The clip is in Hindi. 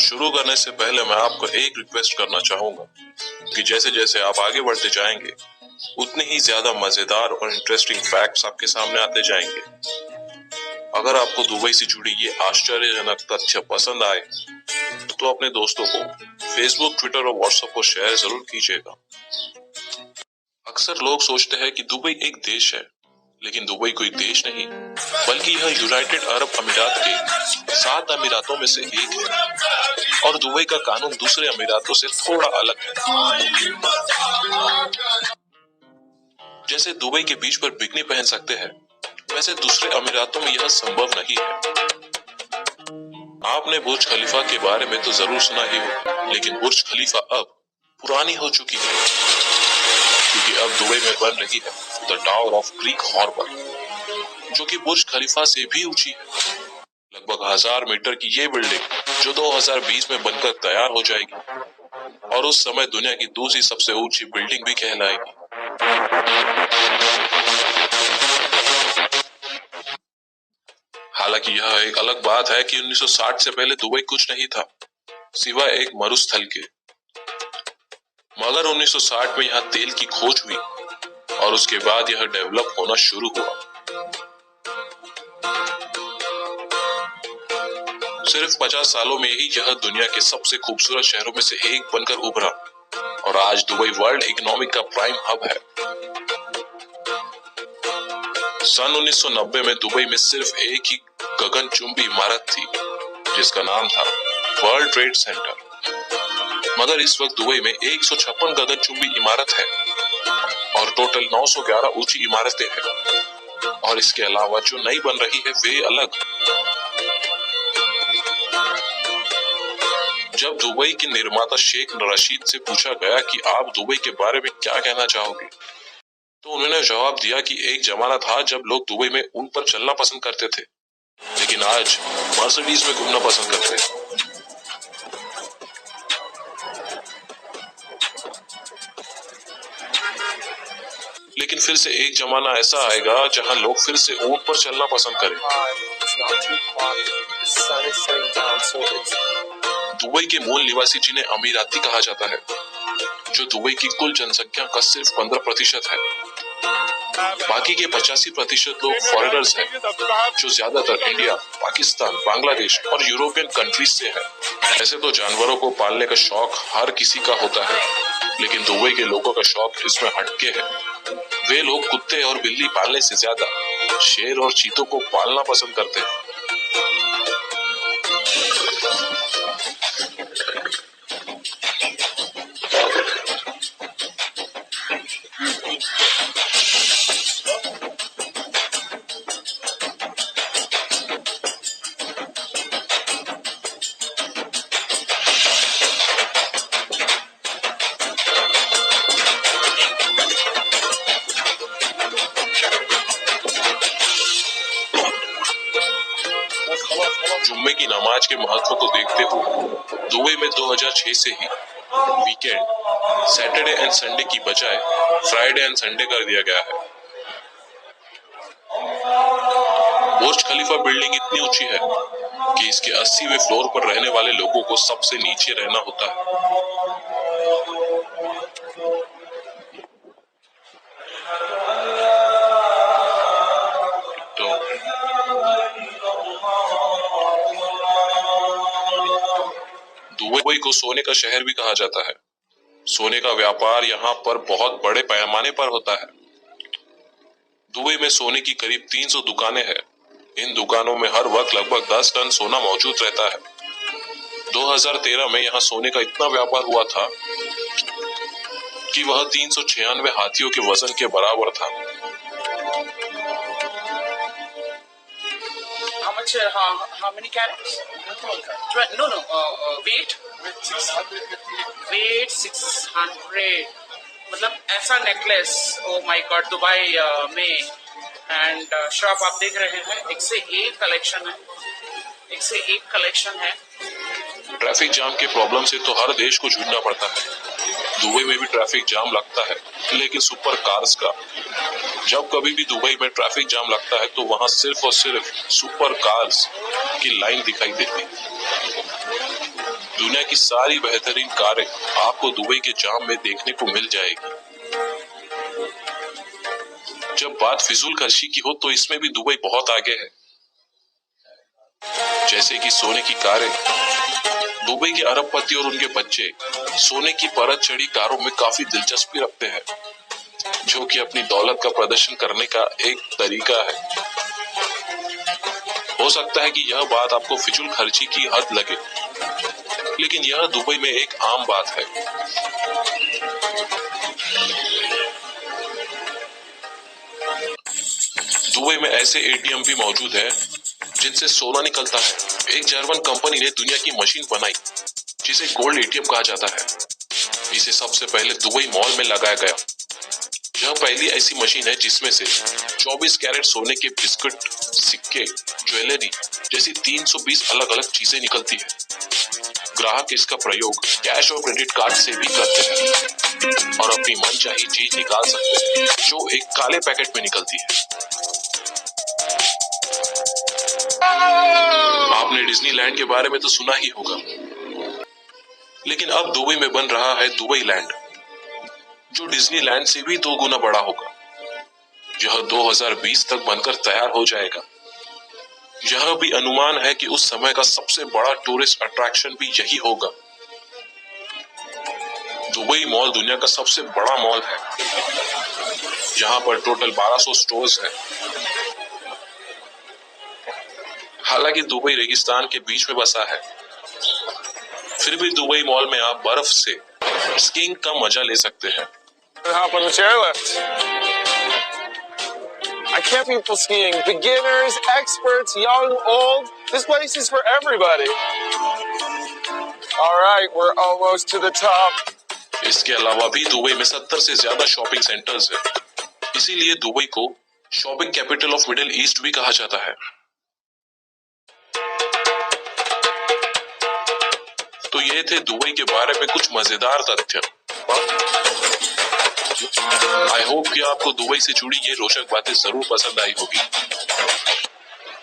शुरू करने से पहले मैं आपको एक रिक्वेस्ट करना चाहूंगा कि जैसे जैसे आप आगे बढ़ते जाएंगे उतने ही ज्यादा मजेदार और इंटरेस्टिंग फैक्ट्स आपके सामने आते जाएंगे। अगर आपको दुबई से जुड़ी ये आश्चर्यजनक तथ्य पसंद आए तो अपने दोस्तों को फेसबुक, ट्विटर और व्हाट्सएप पर शेयर जरूर कीजिएगा। अक्सर लोग सोचते हैं कि दुबई एक देश है, लेकिन दुबई कोई देश नहीं बल्कि यह यूनाइटेड अरब अमीरात के 7 अमीरातों में से एक है और दुबई का कानून दूसरे अमीरातों से थोड़ा अलग है। जैसे दुबई के बीच पर बिकनी पहन सकते हैं, वैसे दूसरे अमीरातों में यह संभव नहीं है। आपने बुर्ज खलीफा के बारे में तो जरूर सुना ही हो, लेकिन बुर्ज खलीफा अब पुरानी हो चुकी है क्योंकि अब दुबई में बन रही है the tower of Creek Harbour, जो कि बुर्ज खलीफा से भी ऊंची है। लगभग 1000 मीटर की ये बिल्डिंग जो 2020 में बनकर तैयार हो जाएगी और उस समय दुनिया की दूसरी सबसे ऊंची बिल्डिंग भी कहलाएगी। हालांकि यह एक अलग बात है कि 1960 से पहले दुबई कुछ नहीं था सिवाय एक मरुस्थल के। मगर 1960 में यहाँ तेल की खोज हुई और उसके बाद यह डेवलप होना शुरू हुआ। सिर्फ 50 सालों में ही यह दुनिया के सबसे खूबसूरत शहरों में से एक बनकर उभरा और आज दुबई वर्ल्ड इकोनॉमिक का प्राइम हब है। सन 1990 में दुबई में सिर्फ एक ही गगनचुंबी इमारत थी जिसका नाम था वर्ल्ड ट्रेड सेंटर, मगर इस वक्त दुबई में 156 गगनचुंबी इमारत है और टोटल 911 ऊंची इमारतें हैं और इसके अलावा जो नई बन रही है वे अलग। जब दुबई के निर्माता शेख रशीद से पूछा गया कि आप दुबई के बारे में क्या कहना चाहोगे, तो उन्होंने जवाब दिया कि एक जमाना था जब लोग दुबई में ऊंट पर चलना पसंद करते थे, लेकिन आज मर्सिडीज में घूमना पसंद करते हैं। लेकिन फिर से एक जमाना ऐसा आएगा जहां लोग फिर से ऊंट पर चलना पसंद करें। दुबई के मूल निवासी जिन्हें अमीराती कहा जाता है, जो दुबई की कुल जनसंख्या का सिर्फ 15% है। बाकी के 85% लोग फॉरेनर्स हैं, जो ज्यादातर इंडिया, पाकिस्तान, बांग्लादेश और यूरोपियन कंट्रीज से है। ऐसे तो जानवरों को पालने का शौक हर किसी का होता है, लेकिन दुबई के लोगों का शौक इसमें हटके है। वे लोग कुत्ते और बिल्ली पालने से ज्यादा शेर और चीतों को पालना पसंद करते हैं। जुम्मे की नमाज के महत्व को देखते हुए दुबई में 2006 से ही वीकेंड सैटरडे एंड संडे की बजाय फ्राइडे एंड संडे कर दिया गया है। बुर्ज खलीफा बिल्डिंग इतनी ऊंची है कि इसके 80वें फ्लोर पर रहने वाले लोगों को सबसे नीचे रहना होता है। दुबई को सोने का शहर भी कहा जाता है। सोने का व्यापार यहाँ पर बहुत बड़े पैमाने पर होता है। दुबई में सोने की करीब 300 दुकानें हैं। इन दुकानों में हर वक्त लगभग 10 टन सोना मौजूद रहता है। 2013 में यहाँ सोने का इतना व्यापार हुआ था कि वह 396 हाथियों के वजन के बराबर था। How many carats? Weight 600. मतलब ऐसा necklace, oh my God, Dubai में। एंड शॉप आप देख रहे हैं, एक से एक कलेक्शन है। ट्रैफिक जाम के प्रॉब्लम से तो हर देश को जूझना पड़ता है। दुबई में भी ट्रैफिक जाम लगता है, लेकिन सुपर कार्स का। जब कभी भी दुबई में ट्रैफिक जाम लगता है तो वहां सिर्फ और सिर्फ सुपर कार्स की लाइन दिखाई देती है। दुनिया की सारी बेहतरीन कारें आपको दुबई के जाम में देखने को मिल जाएगी। जब बात फिजूल खर्ची की हो तो इसमें भी दुबई बहुत आगे है। जैसे कि सोने की कारें। दुबई के अरबपति और उनके बच्चे सोने की परत चढ़ी कारों में काफी दिलचस्पी रखते हैं, जो कि अपनी दौलत का प्रदर्शन करने का एक तरीका है। हो सकता है कि यह बात आपको फिजूल खर्ची की हद लगे, लेकिन यह दुबई में एक आम बात है। दुबई में ऐसे एटीएम भी मौजूद हैं जिनसे सोना निकलता है। एक जर्मन कंपनी ने दुनिया की मशीन बनाई जिसे गोल्ड एटीएम कहा जाता है। इसे सबसे पहले दुबई मॉल में लगाया गया। यह पहली ऐसी मशीन है जिसमें से 24 कैरेट सोने के बिस्कुट, सिक्के, ज्वेलरी जैसी 320 अलग अलग चीजें निकलती है। ग्राहक इसका प्रयोग कैश और क्रेडिट कार्ड से भी करते हैं और अपनी मनचाही चीज निकाल सकते हैं जो एक काले पैकेट में निकलती है। आपने डिज्नीलैंड के बारे में तो सुना ही होगा, लेकिन अब दुबई में बन रहा है दुबई लैंड, जो डिज्नीलैंड से भी 2 गुना बड़ा होगा। यह 2020 तक बनकर तैयार हो जाएगा। यह भी अनुमान है कि उस समय का सबसे बड़ा टूरिस्ट अट्रैक्शन भी यही होगा। दुबई मॉल दुनिया का सबसे बड़ा मॉल है। यहाँ पर टोटल 1200 स्टोर्स हैं। हालांकि दुबई रेगिस्तान के बीच में बसा है, फिर भी दुबई मॉल में आप बर्फ से स्कीइंग का मजा ले सकते हैं। Hop on the chairlift. I can't people skiing. Beginners, experts, young, old. This place is for everybody. All right, we're almost to the top. इसके अलावा भी दुबई में 70 से ज्यादा शॉपिंग सेंटर्स हैं। इसीलिए दुबई को shopping capital of middle east भी कहा जाता है। तो ये थे दुबई के बारे में कुछ मजेदार तथ्य। आई होप कि आपको दुबई से जुड़ी ये रोचक बातें जरूर पसंद आई होगी।